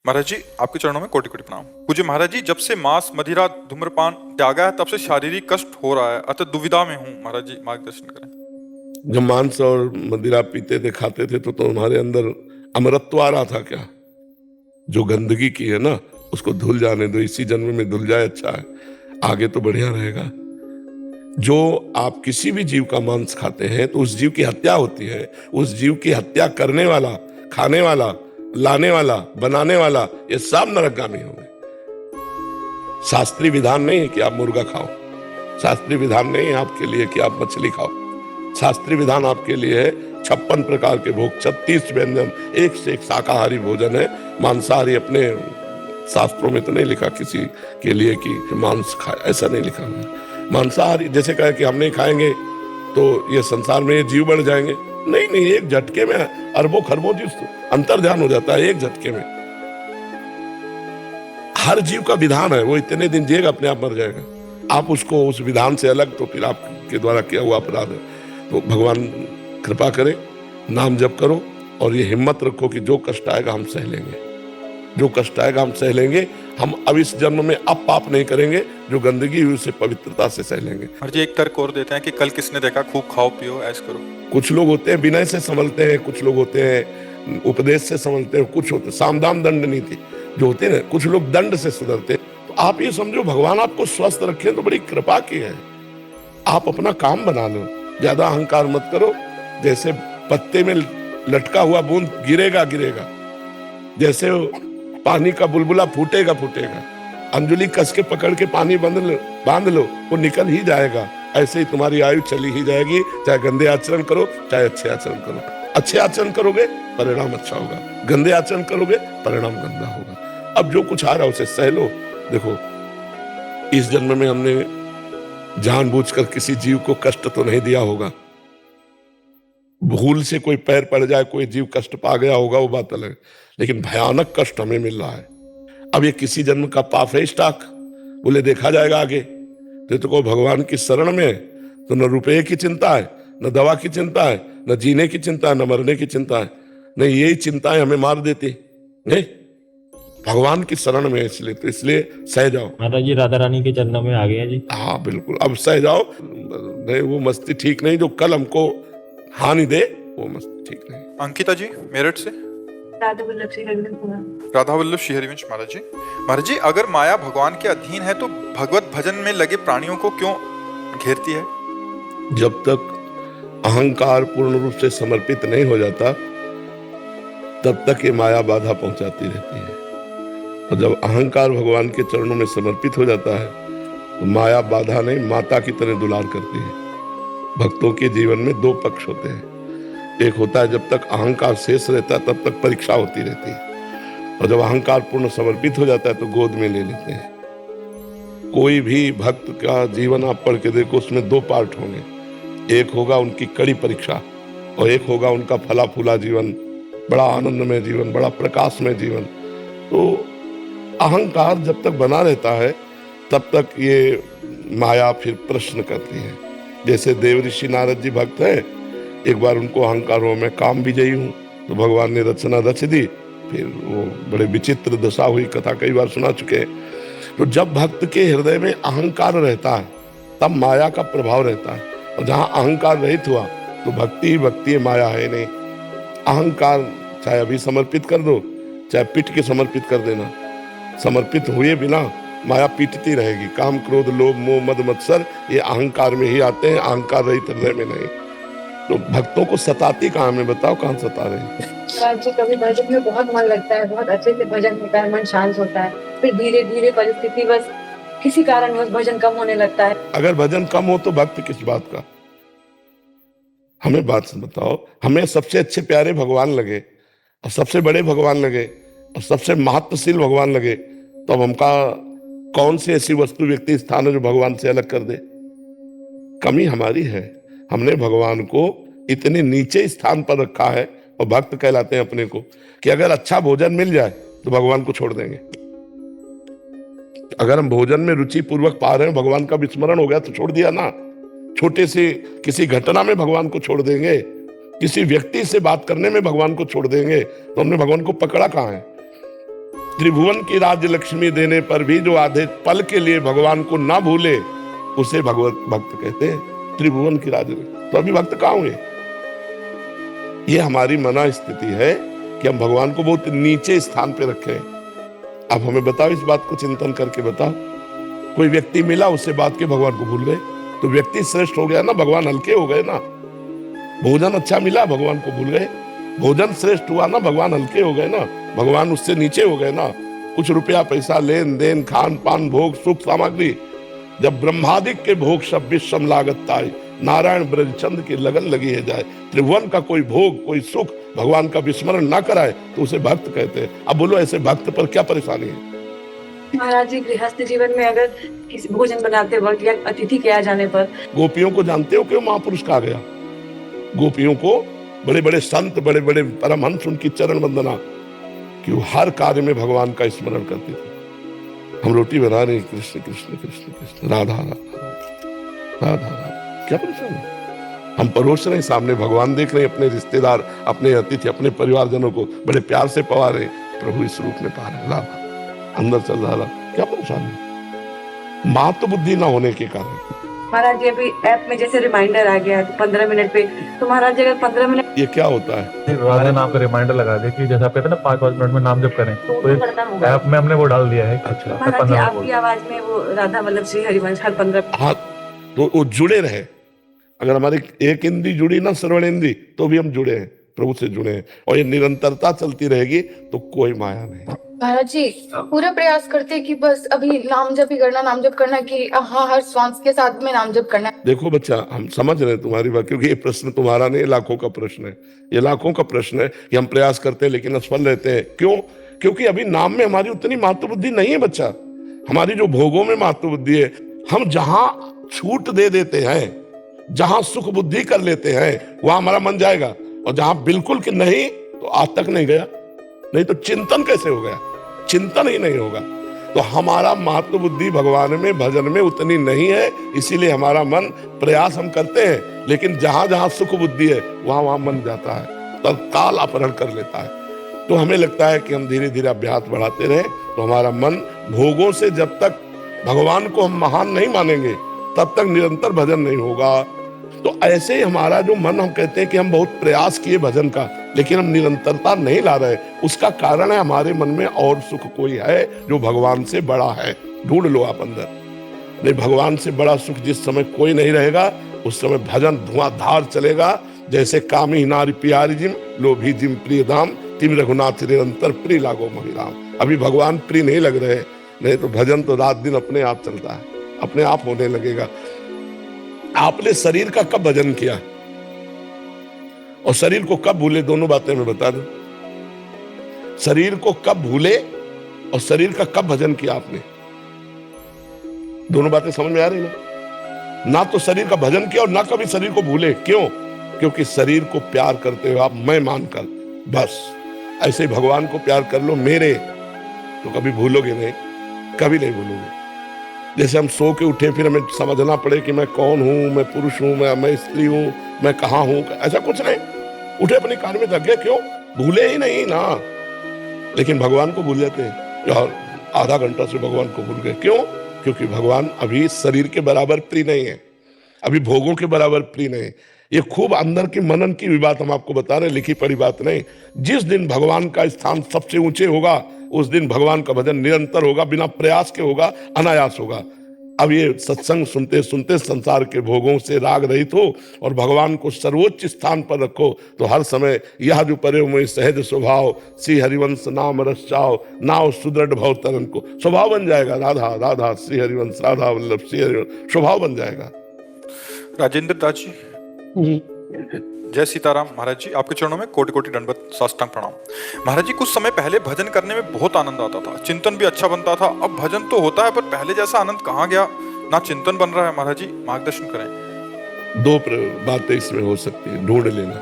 महाराज जी, आपके चरणों में कोटि कोटि प्रणाम। पूज्य महाराज जी, जब से मांस मदिरा धूम्रपान त्यागा है तब से शारीरिक कष्ट हो रहा है, अतः दुविधा में हूँ। महाराज जी मार्गदर्शन करें। जब मांस और मदिरा पीते थे खाते थे तो तुम्हारे अंदर अमरत्व आ रहा था क्या? जो गंदगी की है ना उसको धुल जाने दो, इसी जन्म में धुल जाए अच्छा है, आगे तो बढ़िया रहेगा। जो आप किसी भी जीव का मांस खाते हैं तो उस जीव की हत्या होती है। उस जीव की हत्या करने वाला, खाने वाला, लाने वाला, बनाने वाला, ये सब नरकगामी होंगे। शास्त्रीय विधान नहीं है कि आप मुर्गा खाओ, शास्त्रीय विधान नहीं है आपके लिए कि आप मछली खाओ। शास्त्रीय विधान आपके लिए है 56 प्रकार के भोग, 36 व्यंजन, एक से एक शाकाहारी भोजन है। मांसाहारी अपने शास्त्रों में तो नहीं लिखा किसी के लिए कि मांस खाए, ऐसा नहीं लिखा है। मांसाहारी जैसे कहे कि हम नहीं खाएंगे तो ये संसार में ये जीव बढ़ जाएंगे, नहीं नहीं, एक झटके में अरबों खरबों जीव अंतर्ध्यान हो जाता है एक झटके में। हर जीव का विधान है, वो इतने दिन जिएगा अपने आप मर जाएगा। आप उसको उस विधान से अलग, तो फिर आपके द्वारा किया हुआ अपराध है। तो भगवान कृपा करे, नाम जप करो और ये हिम्मत रखो कि जो कष्ट आएगा हम सह लेंगे, जो कष्ट आएगा हम सह लेंगे। हम अब इस जन्म में अब पाप नहीं करेंगे, जो गंदगी हुई उसे पवित्रता से सह लेंगे। महाराज जी, एक तर्क और देते हैं कि कल किसने देखा खूब खाओ पियो ऐश करो। कुछ लोग होते हैं विनय से संभलते हैं, कुछ लोग होते हैं उपदेश से संभलते हैं, कुछ होते सामदान दंड नीति जो होते हैं, कुछ लोग दंड से सुधरते हैं। तो आप ये समझो भगवान आपको स्वस्थ रखे तो बड़ी कृपा की है। आप अपना काम बना लो, ज्यादा अहंकार मत करो। जैसे पत्ते में लटका हुआ बूंद गिरेगा गिरेगा, जैसे पानी का बुलबुला फूटेगा फूटेगा, अंजुली कस के पकड़ के पानी बांध लो वो निकल ही जाएगा। ऐसे ही तुम्हारी आयु चली ही जाएगी, चाहे गंदे आचरण करो चाहे अच्छे आचरण करो। अच्छे आचरण करोगे परिणाम अच्छा होगा, गंदे आचरण करोगे परिणाम गंदा होगा। अब जो कुछ आ रहा है उसे सह लो। देखो, इस जन्म में हमने जानबूझकर किसी जीव को कष्ट तो नहीं दिया होगा। भूल से कोई पैर पड़ जाए, कोई जीव कष्ट पा गया होगा, वो बात अलग, लेकिन भयानक कष्ट हमें मिल रहा है। अब ये किसी जन्म का पाप है स्टॉक, बोले देखा जाएगा आगे। तो को भगवान की शरण में तो न रुपये की चिंता है, न दवा की चिंता है, न जीने की चिंता है, न मरने की चिंता है। नहीं, यही चिंताएं हमें मार देती। नहीं, भगवान की शरण में, इसलिए सह जाओ। माता जी राधा रानी के चरणों में आ गए हैं जी। हाँ बिल्कुल, अब सह जाओ। नहीं, वो मस्ती ठीक नहीं जो कल हमको हानि दे, वो मस्ती ठीक नहीं। अंकिता जी मेरठ से। राधा वल्लभ श्री हरिवंश। महाराज जी, अगर माया भगवान के अधीन है तो भगवत भजन में लगे प्राणियों को क्यों घेरती है? जब तक अहंकार पूर्ण रूप से समर्पित नहीं हो जाता तब तक ये माया बाधा पहुंचाती रहती है। और जब अहंकार भगवान के चरणों में समर्पित हो जाता है तो माया बाधा नहीं, माता की तरह दुलार करती है। भक्तों के जीवन में दो पक्ष होते हैं। एक होता है जब तक अहंकार शेष रहता है तब तक परीक्षा होती रहती है, और जब अहंकार पूर्ण समर्पित हो जाता है तो गोद में ले लेते हैं। कोई भी भक्त का जीवन आप पढ़ के देखो, उसमें दो पार्ट होंगे। एक होगा उनकी कड़ी परीक्षा और एक होगा उनका फला फूला जीवन, बड़ा आनंदमय जीवन, बड़ा प्रकाशमय जीवन। तो अहंकार जब तक बना रहता है तब तक ये माया फिर प्रश्न करती है। जैसे देवऋषि नारद जी भक्त है, एक बार उनको अहंकार हो मैं काम विजयी हूँ, तो भगवान ने रचना रच दी, फिर वो बड़े विचित्र दशा हुई, कथा कई बार सुना चुके हैं। तो जब भक्त के हृदय में अहंकार रहता है तब माया का प्रभाव रहता है, और जहाँ अहंकार रहित हुआ तो भक्ति ही भक्ति है, माया है नहीं। अहंकार चाहे अभी समर्पित कर दो, चाहे पीट के समर्पित कर देना, समर्पित हुए बिना माया पीटती रहेगी। काम क्रोध लोभ मोह मद मत्सर ये अहंकार में ही आते हैं, अहंकार रहित हृदय में नहीं। तो भक्तों को सताती कहाँ में, बताओ कहाँ सता रहे हैं? जी, कभी भजन में बहुत मन लगता है, बहुत अच्छे से भजन होता है, मन शांत होता है, फिर धीरे धीरे परिस्थिति बस किसी कारणवश भजन कम होने लगता है। अगर भजन कम हो तो भक्त किस बात का? हमें बात बताओ। हमें सबसे अच्छे प्यारे भगवान लगे और सबसे बड़े भगवान लगे और सबसे महत्वशील भगवान लगे, तो अब हमका कौन सी ऐसी वस्तु व्यक्ति स्थान है जो भगवान से अलग कर दे? कमी हमारी है। हमने भगवान को इतने नीचे स्थान पर रखा है, और भक्त कहलाते हैं अपने को, कि अगर अच्छा भोजन मिल जाए तो भगवान को छोड़ देंगे। अगर हम भोजन में रुचि पूर्वक पा रहे हैं, भगवान का विस्मरण हो गया तो छोड़ दिया ना। छोटे से किसी घटना में भगवान को छोड़ देंगे, किसी व्यक्ति से बात करने में भगवान को छोड़ देंगे, तो हमने भगवान को पकड़ा कहाँ है? त्रिभुवन की राज्य लक्ष्मी देने पर भी जो आधे पल के लिए भगवान को ना भूले उसे भगवत भक्त कहते हैं। त्रिभुवन की राज्य, तो अभी भक्त कहाँ हुए? ये हमारी मना स्थिति है कि हम भगवान को बहुत नीचे स्थान पे रखें। अब हमें बताओ, इस बात को चिंतन करके बताओ। कोई व्यक्ति मिला, उससे बात के भगवान को भूल गए, तो व्यक्ति श्रेष्ठ हो गया ना, भगवान हल्के हो गए ना। भोजन अच्छा मिला, भगवान को भूल गए, भोजन श्रेष्ठ हुआ ना, भगवान हल्के हो गए ना, भगवान उससे नीचे हो गए ना। कुछ रुपया पैसा, लेन देन, खान पान, भोग सुख सामग्री, जब ब्रह्मादिक के भोग सब विश्वम लागत ताई, नारायण ब्रजचंद की लगन लगी है जाए। त्रिभुवन का कोई भोग, कोई सुख भगवान का विस्मरण ना कराए तो उसे भक्त कहते हैं। अब बोलो, ऐसे भक्त पर क्या परेशानी है? महाराज जी, गृहस्थ जीवन में अगर किसी भोजन बनाते वक्त या अतिथि के आ जाने पर, गोपियों को जानते हो क्यों महापुरुष कहा गया? गोपियों को बड़े बड़े संत, बड़े बड़े परमहंस, उनकी चरण वंदना, कि वो हर कार्य में भगवान का स्मरण करते थे। हम रोटी बना रहे, कृष्ण कृष्ण कृष्ण कृष्ण, राधा राधा राधा राधा, क्या परेशान है? हम परोस रहे, सामने भगवान देख रहे हैं, अपने रिश्तेदार, अपने अतिथि, अपने परिवारजनों को बड़े प्यार से पवा रहे, प्रभु इस रूप में पा रहे, राधा अंदर चल रहा, क्या परेशान है? मातृ बुद्धि ना होने के कारण। महाराज जी अभी ऐप में जैसे रिमाइंडर आ गया 15 मिनट पे, तो महाराज जी अगर 15 मिनट ये क्या होता है? राधा नाम का रिमाइंडर लगा दे कि जैसे आप कहते हैं ना 5-5 मिनट में नाम जप करें, तो ऐप में हमने वो डाल दिया है। अच्छा, महाराज जी आपकी आवाज में वो राधा मतलब श्री हरिवंश हर 15। हाँ, तो वो जुड़े रहे। अगर हमारी एक इंद्री जुड़ी ना, श्रवण इंद्री, तो भी हम जुड़े हैं, प्रभु से जुड़े हैं, और ये निरंतरता चलती रहेगी तो कोई माया नहीं। महाराज जी पूरा प्रयास करते हैं कि बस अभी नाम जप ही करना, नाम जप करना, कि हाँ हर श्वास के साथ में नाम जप करना। देखो बच्चा, हम समझ रहे हैं तुम्हारी बात, क्योंकि ये प्रश्न तुम्हारा नहीं, लाखों का प्रश्न है। ये लाखों का प्रश्न है कि हम प्रयास करते हैं लेकिन असफल रहते हैं। क्यों? क्योंकि अभी नाम में हमारी उतनी मातृ बुद्धि नहीं है बच्चा। हमारी जो भोगों में मातृ बुद्धि है, हम जहां छूट दे देते हैं, जहां सुख बुद्धि कर लेते हैं, वहां हमारा मन जाएगा, और जहां बिल्कुल कि नहीं, तो आज तक नहीं गया। नहीं तो चिंतन कैसे हो गया? चिंतन ही नहीं होगा। तो हमारा महत्व बुद्धि भगवान में, भजन में उतनी नहीं है, इसीलिए हमारा मन, प्रयास हम करते हैं लेकिन जहां जहां सुख बुद्धि है वहां वहां मन जाता है, तत्काल अपहरण कर लेता है। तो हमें लगता है कि हम धीरे धीरे अभ्यास बढ़ाते रहे तो हमारा मन भोगों से, जब तक भगवान को हम महान नहीं मानेंगे तब तक निरंतर भजन नहीं होगा। तो ऐसे ही हमारा जो मन, हम कहते हैं कि हम बहुत प्रयास किए भजन का लेकिन हम निरंतरता नहीं ला रहे, उसका कारण है हमारे मन में और सुख कोई है जो भगवान से बड़ा है। ढूंढ लो आप अंदर। नहीं, भगवान से बड़ा सुख जिस समय कोई नहीं रहेगा उस समय भजन धुआंधार चलेगा। जैसे कामी नारी प्यारी जिम, लोभी जिम प्रिय धाम, तिम रघुनाथ निरंतर प्रिय लागो महिराम। अभी भगवान प्रिय नहीं लग रहे, नहीं तो भजन तो रात दिन अपने आप चलता है, अपने आप होने लगेगा। आपने शरीर का कब भजन किया और शरीर को कब भूले, दोनों बातें मैं बता दूं। शरीर को कब भूले और शरीर का कब भजन किया आपने, दोनों बातें समझ में आ रही ना? ना तो शरीर का भजन किया और ना कभी शरीर को भूले। क्यों? क्योंकि शरीर को प्यार करते हो आप मैं मानकर, बस ऐसे ही भगवान को प्यार कर लो मेरे, तो कभी भूलोगे नहीं, कभी नहीं भूलोगे। जैसे हम सो के उठे फिर हमें समझना पड़े कि मैं कौन हूं, मैं पुरुष हूं, मैं स्त्री हूं, मैं कहां हूं, ऐसा कुछ नहीं। उठे अपने कार्य में लग गए, क्यों? भूले ही नहीं ना। लेकिन भगवान को भूल जाते हैं यार, आधा घंटा से भगवान को भूल गए। क्यों? क्योंकि भगवान अभी शरीर के बराबर प्रिय नहीं है, अभी भोगों के बराबर प्रिय नहीं। ये खूब अंदर की मनन की भी बात हम आपको बता रहे, लिखी पढ़ी बात नहीं। जिस दिन भगवान का स्थान सबसे ऊंचे होगा उस दिन भगवान का भजन निरंतर होगा, बिना प्रयास के होगा, अनायास होगा। अब ये सत्संग सुनते सुनते संसार के भोगों से राग रहित हो और भगवान को सर्वोच्च स्थान पर रखो, तो हर समय यह जो परे में सहज स्वभाव, श्री हरिवंश नाम रस चाओ, नाव सुदृढ़ भव तरन को स्वभाव बन जाएगा। राधा राधा श्री हरिवंश, राधा वल्लभ श्री हरिवंश, स्वभाव बन जाएगा। राजेंद्र दास जी, जय सीताराम। महाराज जी आपके चरणों में कोटि कोटि दंडवत साष्टांग प्रणाम। महाराज जी कुछ समय पहले भजन करने में बहुत आनंद आता था, चिंतन भी अच्छा बनता था। अब भजन तो होता है पर पहले जैसा आनंद कहाँ गया, ना चिंतन बन रहा है। महाराज जी मार्गदर्शन करें। दो बातें इसमें हो सकती है, ढूंढ लेना।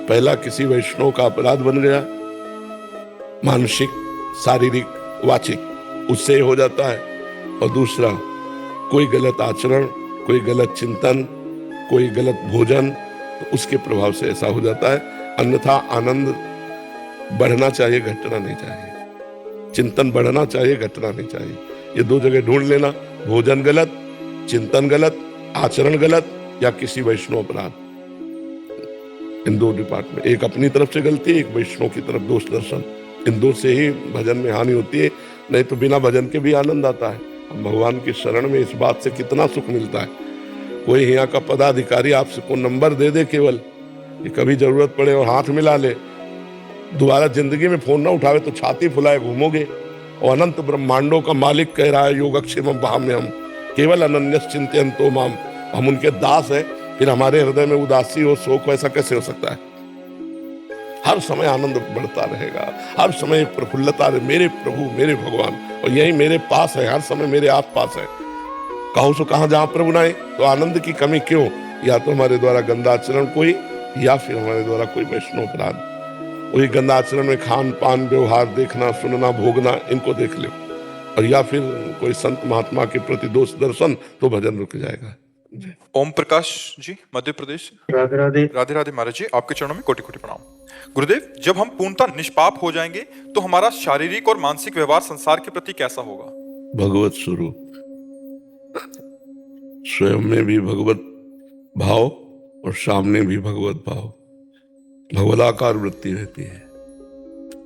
पहला, किसी वैष्णव का अपराध बन गया, मानसिक, शारीरिक, वाचिक, उससे हो जाता है। और दूसरा, कोई गलत आचरण, कोई गलत चिंतन, कोई गलत भोजन, तो उसके प्रभाव से ऐसा हो जाता है। अन्यथा आनंद बढ़ना चाहिए, घटना नहीं चाहिए। चिंतन बढ़ना चाहिए, घटना नहीं चाहिए। ये दो जगह ढूंढ लेना, भोजन गलत, चिंतन गलत, आचरण गलत, या किसी वैष्णव अपराध। इन दो डिपार्टमेंट, एक अपनी तरफ से गलती, एक वैष्णव की तरफ दोष दर्शन। इन दो से ही भजन में हानि होती है, नहीं तो बिना भजन के भी आनंद आता है। हम भगवान की शरण में इस बात से कितना सुख मिलता है। कोई यहाँ का पदाधिकारी आपसे को नंबर दे दे केवल, कि कभी जरूरत पड़े और हाथ मिला ले, दोबारा जिंदगी में फोन ना उठावे तो छाती फुलाए घूमोगे। और अनंत ब्रह्मांडों का मालिक कह रहा है योगक्षेमम वहाम्यहम् केवल अनन्यस् चिन्तयन्तो माम, हम उनके दास है, फिर हमारे हृदय में उदासी हो, शोक हो, ऐसा कैसे हो सकता है? हर समय आनंद बढ़ता रहेगा, हर समय प्रफुल्लता रहे, मेरे प्रभु मेरे भगवान, और यही मेरे पास है, हर समय मेरे आस पास है। कहूँ सो कहाँ जहाँ प्रभु नहीं, तो आनंद की कमी क्यों? या तो हमारे द्वारा गंदा आचरण कोई, या फिर हमारे द्वारा कोई वैष्णव अपराध। वही गंदा आचरण में खान पान व्यवहार देखना, सुनना, भोगना, इनको देख लो, और या फिर कोई संत महात्मा के प्रति दोष दर्शन, तो भजन रुक जाएगा। ओम प्रकाश जी, मध्य प्रदेश। राधे राधे। राधे राधे महाराज जी, आपके चरणों में कोटि कोटि प्रणाम। गुरुदेव, जब हम पूर्णतः निष्पाप हो जाएंगे तो हमारा शारीरिक और मानसिक व्यवहार संसार के प्रति कैसा होगा? भगवत स्वरूप, स्वयं में भी भगवत भाव और सामने भी भगवत भाव, भगवदाकार वृत्ति रहती है।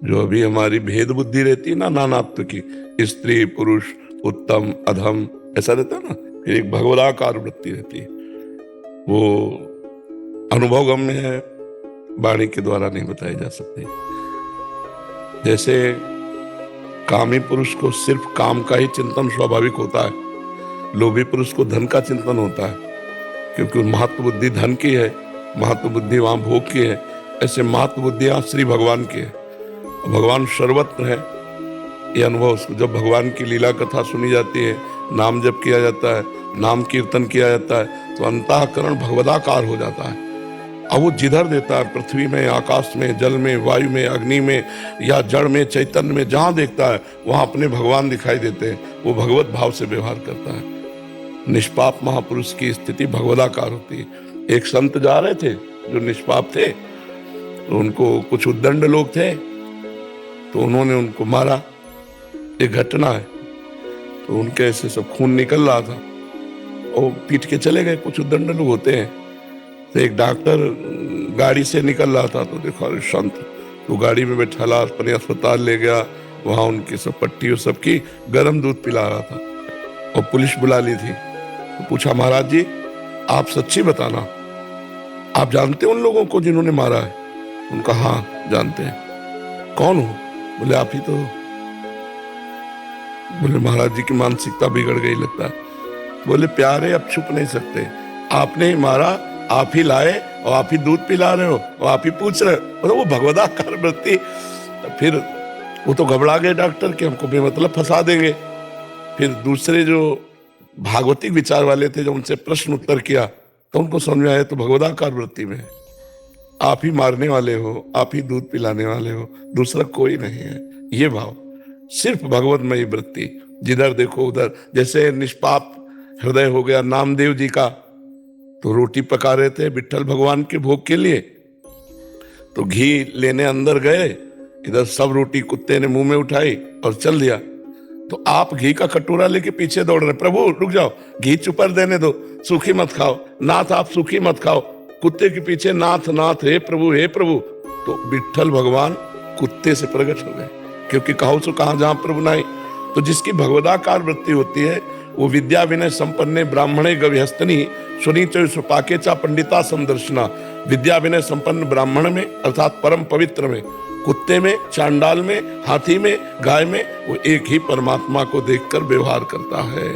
जो अभी हमारी भेद बुद्धि रहती है ना, नानात्व की, स्त्री पुरुष उत्तम अधम ऐसा रहता है ना, फिर एक भगवदाकार वृत्ति रहती है। वो अनुभवगम्य है, वाणी के द्वारा नहीं बताई जा सकती। जैसे कामी पुरुष को सिर्फ काम का ही चिंतन स्वाभाविक होता है, लोभी पुरुष को धन का चिंतन होता है, क्योंकि महत्व बुद्धि धन की है, महत्व बुद्धि वहां भोग की है। ऐसे महत्व बुद्धि यहाँ श्री भगवान की है, भगवान सर्वत्र है। ये अनुभव जब भगवान की लीला कथा सुनी जाती है, नाम जप किया जाता है, नाम कीर्तन किया जाता है, तो अंतःकरण भगवदाकार हो जाता है। अब वो जिधर देता है, पृथ्वी में, आकाश में, जल में, वायु में, अग्नि में, या जड़ में, चैतन्य में, जहां देखता है वहां अपने भगवान दिखाई देते हैं। वो भगवत भाव से व्यवहार करता है। निष्पाप महापुरुष की स्थिति भगवदाकार होती है। एक संत जा रहे थे जो निष्पाप थे, तो उनको कुछ उद्दंड लोग थे, तो उन्होंने उनको मारा। एक घटना है, तो उनके ऐसे सब खून निकल रहा था, और पीट के चले गए। कुछ उद्दंड लोग होते हैं। तो एक डॉक्टर गाड़ी से निकल रहा था, तो देखा अरे संत, तो गाड़ी में बैठाला, अपने अस्पताल ले गया। वहां उनकी सब पट्टी और सबकी गर्म दूध पिला रहा था, और पुलिस बुला ली थी। तो पूछा, महाराज जी आप सच्ची बताना, आप जानते हैं उन लोगों को जिन्होंने मारा है? उनका हाँ जानते हैं। कौन हो? बोले आप ही तो हो। बोले महाराज जी की मानसिकता बिगड़ गई लगता है। बोले प्यारे अब छुप नहीं सकते, आपने ही मारा, आप ही लाए, और आप ही दूध पिला रहे हो, और आप ही पूछ रहे हो। वो भगवदाकार वृत्ति। फिर वो तो घबरा गए डॉक्टर कि हमको बेमतलब फंसा देंगे। फिर दूसरे जो भागवतिक विचार वाले थे, जो उनसे प्रश्न उत्तर किया, तो उनको समझ में आया तो भगवदाकार वृत्ति में है। आप ही मारने वाले हो, आप ही दूध पिलाने वाले हो, दूसरा कोई नहीं है। ये भाव, सिर्फ भगवतमयी वृत्ति, जिधर देखो उधर। जैसे निष्पाप हृदय हो गया नामदेव जी का, तो रोटी पका रहे थे विट्ठल भगवान के भोग के लिए, तो घी लेने अंदर गए, इधर सब रोटी कुत्ते ने मुंह में उठाई और चल दिया। तो आप घी का कटोरा लेके पीछे दौड़ रहे, प्रभु रुक जाओ, घी चुपर देने दो, सूखी मत खाओ, नाथ आप सूखी मत खाओ। कुत्ते के पीछे नाथ नाथ हे प्रभु हे प्रभु। तो विट्ठल भगवान कुत्ते से प्रकट हो गए, क्योंकि कहो सो कहाँ जहाँ प्रभु नहीं। तो जिसकी भगवदाकार वृत्ति होती है, वो विद्या विनय संपन्ने ब्राह्मणे गविहस्तनी सुनीचो सुपाके चा पंडिता समदर्शना। विद्या विनय संपन्न ब्राह्मण में, अर्थात परम पवित्र में, कुत्ते में, चांडाल में, हाथी में, गाय में, वो एक ही परमात्मा को देखकर व्यवहार करता है।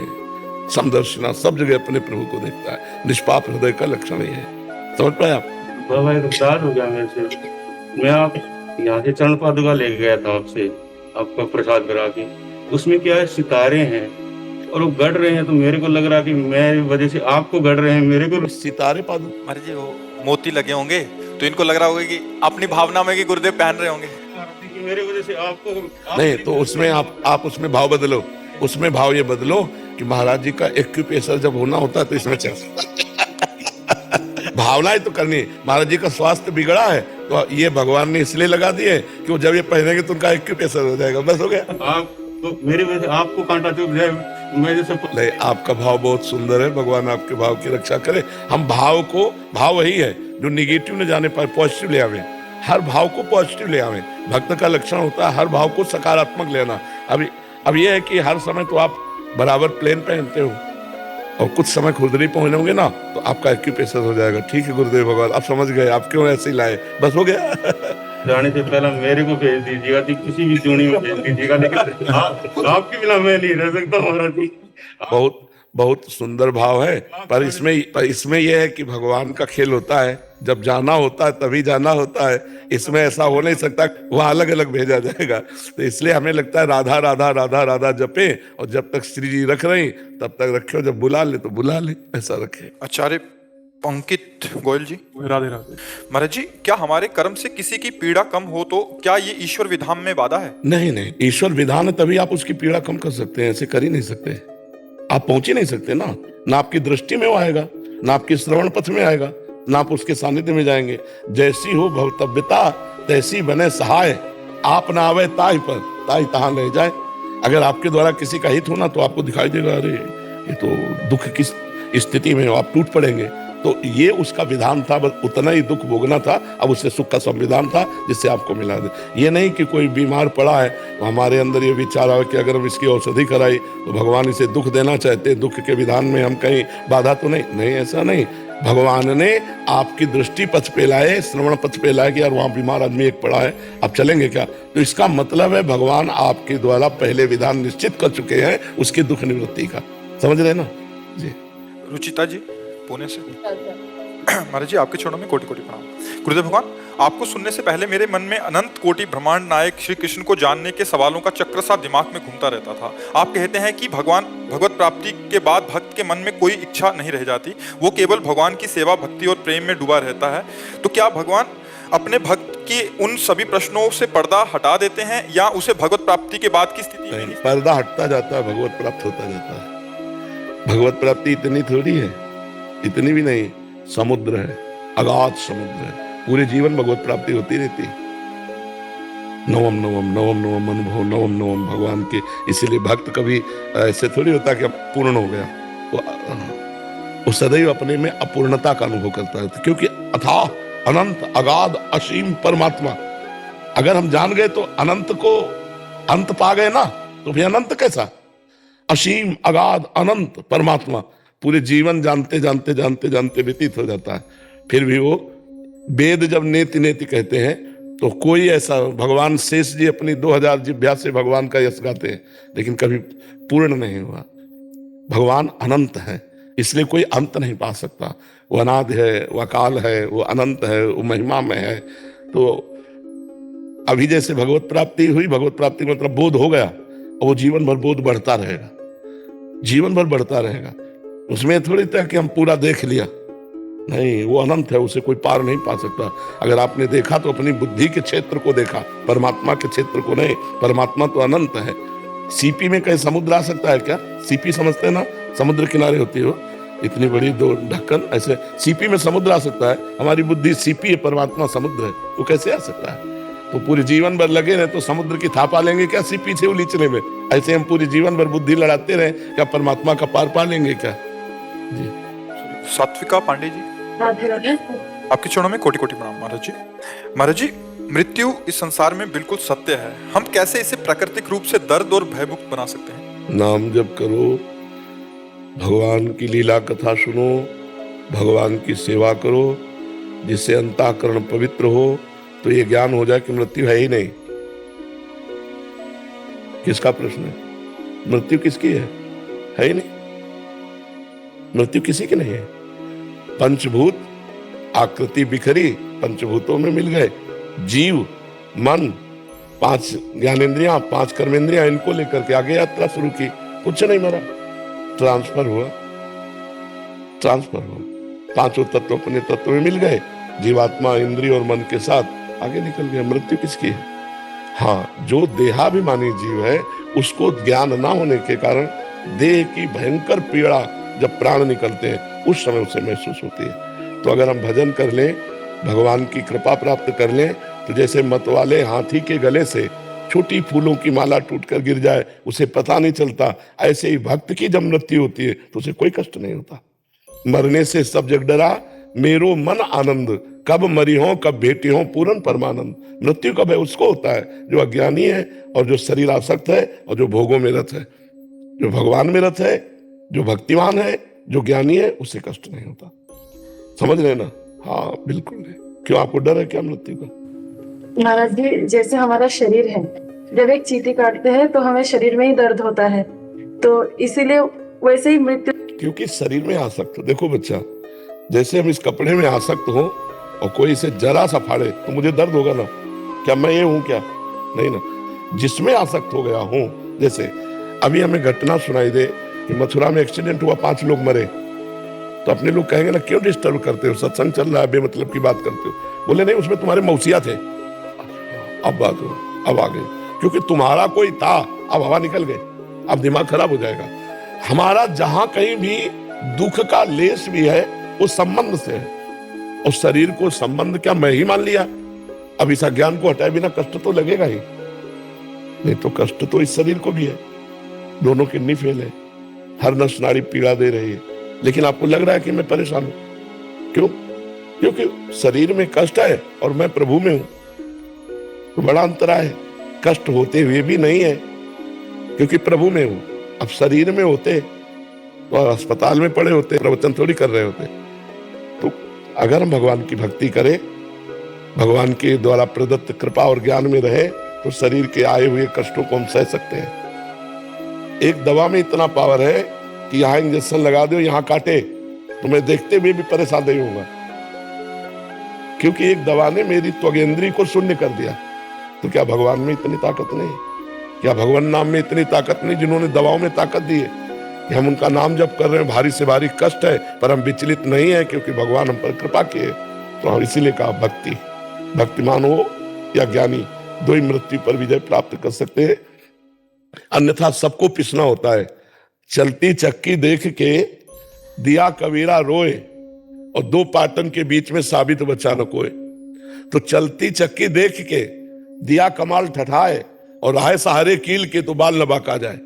समदर्शना, सब जगह अपने प्रभु को देखता है। निष्पाप हृदय का लक्षण ही है। समझ पाए आप? बाबा एक उपकार हो गया मेरे से। मैं आप यहाँ से चरण पादुका लेके गया था आपसे, आपका प्रसाद करा के। उसमें क्या है, सितारे हैं और वो गढ़ रहे हैं, तो मेरे को लग रहा कि मेरी वजह से आपको गढ़ रहे हैं, मेरे को सितारे पादु महाराज जी वो मोती लगे होंगे, तो इनको लग रहा होगा कि अपनी भावना में कि गुरुदेव पहन रहे होंगे। मेरे वजह से आपको नहीं, तो उसमें आप उसमें भाव बदलो। उसमें भाव ये बदलो कि महाराज जी का एक्यूपेशर जब होना होता है तो इसमें चल भावनाएं तो करनी है। महाराज जी का स्वास्थ्य बिगड़ा है तो ये भगवान ने इसलिए लगा दिए कि वो जब ये पहनेंगे तो उनका एक्यूप्रेशर हो जाएगा, बस हो गया। आप तो मेरी वजह से आपको कांटा चुभ जाए, मैं जैसे नहीं, आपका भाव बहुत सुंदर है, भगवान आपके भाव की रक्षा करे। हम भाव वही है जो निगेटिव न जाने पाए, पॉजिटिव ले आवे, हर भाव को पॉजिटिव ले आवे। भक्त का लक्षण होता है हर भाव को सकारात्मक लेना। अब ये है कि हर समय तो आप बराबर प्लेन पहनते हो और कुछ समय खुरदरी पहनोगे ना तो आपका एक्यूप्रेशर हो जाएगा। ठीक है गुरुदेव भगवान, आप समझ गए, आप क्यों ऐसे ही लाए, बस हो गया। जाने से पहले मेरे को भेज दीजिएगा, किसी भी चूड़ी में भेज दीजिएगा, लेकिन आपके बिना मैं नहीं रह सकता महाराज जी। बहुत बहुत सुंदर भाव है, पर इसमें यह है कि भगवान का खेल होता है, जब जाना होता है तभी जाना होता है। इसमें ऐसा हो नहीं सकता वहां अलग अलग भेजा जाएगा। तो इसलिए हमें लगता है राधा राधा राधा राधा जपे, और जब तक श्री जी रख रही तब तक रखे, जब बुला ले तो बुला ले, ऐसा रखे। आचार्य अंकित गोयल जी, राधे राधे। महाराज जी, क्या हमारे कर्म से किसी की पीड़ा कम हो तो क्या ये ईश्वर विधान में बाधा है? नहीं, ईश्वर विधान है तभी आप उसकी पीड़ा कम कर सकते हैं, ऐसे कर ही नहीं सकते। आप पहुंच ही नहीं सकते ना आपकी दृष्टि में वो आएगा, ना आपके श्रवण पथ में आएगा, ना आप उसके सानिध्य में जाएंगे। जैसी हो भवतव्यता तैसी बने सहाय, आप ना आवे ताई पर ताई तहां ले जाए। अगर आपके द्वारा किसी का हित होना तो आपको दिखाई देगा, अरे ये तो दुख की स्थिति में हो, आप टूट पड़ेंगे। तो ये उसका विधान था, बस उतना ही दुख भोगना था, अब उससे सुख का संविधान था जिससे आपको मिला दे। ये नहीं कि कोई बीमार पड़ा है तो हमारे अंदर ये विचार आए कि अगर हम इसकी औषधि कराई तो भगवान इसे दुख देना चाहते, दुख के विधान में हम कहीं बाधा तो नहीं, ऐसा नहीं। भगवान ने आपकी दृष्टि पथ पे लाए, श्रवण पथ पे लाए कि यार वहां बीमार आदमी एक पड़ा है, आप चलेंगे क्या? तो इसका मतलब है भगवान आपके द्वारा पहले विधान निश्चित कर चुके हैं उसकी दुख निवृत्ति का, समझ रहे ना जी। रुचिता जी पुणे से, महाराज जी आपके चरणों में कोटि कोटि प्रणाम। गुरुदेव भगवान, आपको सुनने से पहले मेरे मन में अनंत कोटि ब्रह्मांड नायक श्री कृष्ण को जानने के सवालों का चक्र सा दिमाग में घूमता रहता था। आप कहते हैं कि भगवत प्राप्ति के बाद भक्त के मन में कोई इच्छा नहीं रह जाती, वो केवल भगवान की सेवा, भक्ति और प्रेम में डूबा रहता है। तो क्या भगवान अपने भक्त के उन सभी प्रश्नों से पर्दा हटा देते हैं या उसे भगवत प्राप्ति के बाद की स्थिति में पर्दा हटता जाता है, भगवत प्राप्त होता जाता है। भगवत प्राप्ति इतनी थोड़ी है, इतनी भी नहीं, समुद्र है, अगाध समुद्र है, पूरे जीवन भगवत प्राप्ति होती रहती है। नवम नवम नवम नवम अनुभव, नवम नवम भगवान के। इसीलिए भक्त कभी ऐसे थोड़ी होता कि अब पूर्ण हो गया, वो सदैव अपने में अपूर्णता का अनुभव करता है, क्योंकि अथाह अनंत अगाध असीम परमात्मा। अगर हम जान गए तो अनंत को अंत पा गए ना, तो फिर अनंत कैसा? असीम अगाध अनंत परमात्मा पूरे जीवन जानते जानते जानते जानते व्यतीत हो जाता है। फिर भी वो वेद जब नेति नेति कहते हैं तो कोई ऐसा, भगवान शेष जी अपनी 2000 जिह्वा से भगवान का यश गाते हैं लेकिन कभी पूर्ण नहीं हुआ। भगवान अनंत है, इसलिए कोई अंत नहीं पा सकता। वो अनादि है, वो अकाल है, वो अनंत है, वो महिमा में है। तो अभी जैसे भगवत प्राप्ति हुई, भगवत प्राप्ति मतलब बोध हो गया, और वो जीवन भर बोध बढ़ता रहेगा, जीवन भर बढ़ता रहेगा। उसमें थोड़ी था कि हम पूरा देख लिया, नहीं, वो अनंत है, उसे कोई पार नहीं पा सकता। अगर आपने देखा तो अपनी बुद्धि के क्षेत्र को देखा, परमात्मा के क्षेत्र को नहीं। परमात्मा तो अनंत है। सीपी में कहीं समुद्र आ सकता है क्या? सीपी समझते हैं ना, समुद्र किनारे होती हो इतनी बड़ी 2 ढक्कन, ऐसे सीपी में समुद्र आ सकता है। हमारी बुद्धि सीपी है, परमात्मा समुद्र है, तो कैसे आ सकता है? तो पूरे जीवन भर लगे रहे तो समुद्र की थापा लेंगे क्या सीपी से उलीचने में? ऐसे हम पूरे जीवन भर बुद्धि लड़ाते रहे, क्या परमात्मा का पार पा लेंगे क्या? जी। सात्विका पांडे जी, आपके चरणों में कोटि कोटि प्रणाम। महाराज जी, मृत्यु इस संसार में बिल्कुल सत्य है, हम कैसे इसे प्राकृतिक रूप से दर्द और भयमुक्त बना सकते हैं? नाम जप करो, भगवान की लीला कथा सुनो, भगवान की सेवा करो, जिससे अंतःकरण पवित्र हो, तो ये ज्ञान हो जाए कि मृत्यु है ही नहीं। किसका प्रश्न है? मृत्यु किसकी है ही नहीं। मृत्यु किसी की नहीं है। पंचभूत आकृति बिखरी, पंचभूतों में मिल गए, जीव मन 5 ज्ञानेंद्रियां 5 कर्मेंद्रियां, इनको लेकर के आगे यात्रा शुरू की। कुछ नहीं मरा, ट्रांसफर हुआ। 5 तत्व अपने तत्व में मिल गए, जीवात्मा इंद्रिय और मन के साथ आगे निकल गया। मृत्यु किसकी है? हाँ, जो देहाभिमानी जीव है उसको ज्ञान ना होने के कारण देह की भयंकर पीड़ा जब प्राण निकलते हैं उस समय उसे महसूस होती है। तो अगर हम भजन कर लें, भगवान की कृपा प्राप्त कर लें, तो जैसे मतवाले हाथी के गले से छोटी फूलों की माला टूटकर गिर जाए, उसे पता नहीं चलता, ऐसे ही भक्त की जब मृत्यु होती है तो उसे कोई कष्ट नहीं होता। मरने से सब जग डरा, मेरो मन आनंद, कब मरी हो कब भेटी हो पूर्ण परमानंद। मृत्यु कब है उसको होता है जो अज्ञानी है और जो शरीर आसक्त है और जो भोगों में रत है। जो भगवान में रत है, जो भक्तिमान है, जो ज्ञानी है, उसे कष्ट नहीं होता। समझ रहे ना? हाँ बिल्कुल नहीं। क्यों, आपको डर है क्या मृत्यु का? महाराज जी, जैसे हमारा शरीर है, जब एक चींटी काटते हैं तो हमें शरीर में ही दर्द होता है, तो इसीलिए वैसे ही मृत्यु। क्योंकि शरीर में आसक्त हो। देखो बच्चा, जैसे हम इस कपड़े में आसक्त हो और कोई इसे जरा सा फाड़े तो मुझे दर्द होगा ना? क्या मैं ये हूं क्या? नहीं ना। जिसमें आसक्त हो गया हूं, जैसे अभी हमें घटना सुनाई दे कि मथुरा में एक्सीडेंट हुआ, 5 लोग मरे, तो अपने लोग कहेंगे ना, क्यों डिस्टर्ब करते हो, सत्संग चल रहा है, बेमतलब की बात करते हो। बोले नहीं, उसमें तुम्हारे मौसिया थे। अब बात हो, अब आ गए, क्योंकि तुम्हारा कोई था, अब हवा निकल गई, अब दिमाग खराब हो जाएगा। हमारा जहां कहीं भी दुख का लेस भी है, वो संबंध से है। और शरीर को संबंध क्या मैं ही मान लिया? अब इस अज्ञान को हटाए बिना कष्ट तो लगेगा ही, नहीं तो कष्ट तो इस शरीर को भी है। दोनों किडनी फेल है, हर नस नाड़ी पीड़ा दे रही है, लेकिन आपको लग रहा है कि मैं परेशान हूं। क्यों? क्योंकि शरीर में कष्ट है और मैं प्रभु में हूं, तो बड़ा अंतराय है। कष्ट होते हुए भी नहीं है, क्योंकि प्रभु में हूं। अब शरीर में होते तो अस्पताल में पड़े होते, प्रवचन थोड़ी कर रहे होते। तो अगर हम भगवान की भक्ति करें, भगवान के द्वारा प्रदत्त कृपा और ज्ञान में रहे, तो शरीर के आए हुए कष्टों को हम सह सकते हैं। एक दवा में इतना पावर है कि यहाँ इंजेक्शन लगा दो, यहाँ काटे, तो मैं देखते हुए भी परेशान नहीं होऊंगा, क्योंकि एक दवा ने मेरी त्वगेंद्री को शून्य कर दिया। तो क्या भगवान में इतनी ताकत नहीं? क्या भगवान नाम में इतनी ताकत नहीं, जिन्होंने दवाओं में ताकत दी है? कि हम उनका नाम जप कर रहे हैं, भारी से भारी कष्ट है, पर हम विचलित नहीं है, क्योंकि भगवान हम पर कृपा किए। तो हम इसीलिए कहा, भक्ति, भक्तिमान हो या ज्ञानी, दो ही मृत्यु पर विजय प्राप्त कर सकते हैं, अन्यथा सबको पिसना होता है। चलती चक्की देख के दिया कबीरा रोए, और 2 पाटन के बीच में साबित बचा न कोई। तो चलती चक्की देख के दिया कमाल ठठाए, और राहे सहारे कील के तो बाल न बाका जाए।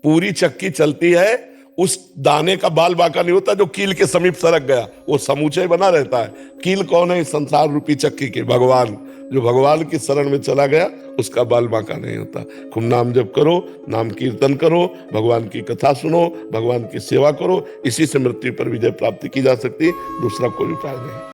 पूरी चक्की चलती है, उस दाने का बाल बाका नहीं होता जो कील के समीप सरक गया, वो समूचे बना रहता है। कील कौन है? संसार रूपी चक्की के भगवान। जो भगवान की शरण में चला गया, उसका बाल बाका नहीं होता। खूब नाम जप करो, नाम कीर्तन करो, भगवान की कथा सुनो, भगवान की सेवा करो, इसी से मृत्यु पर विजय प्राप्त की जा सकती है। दूसरा कोई उपाय नहीं।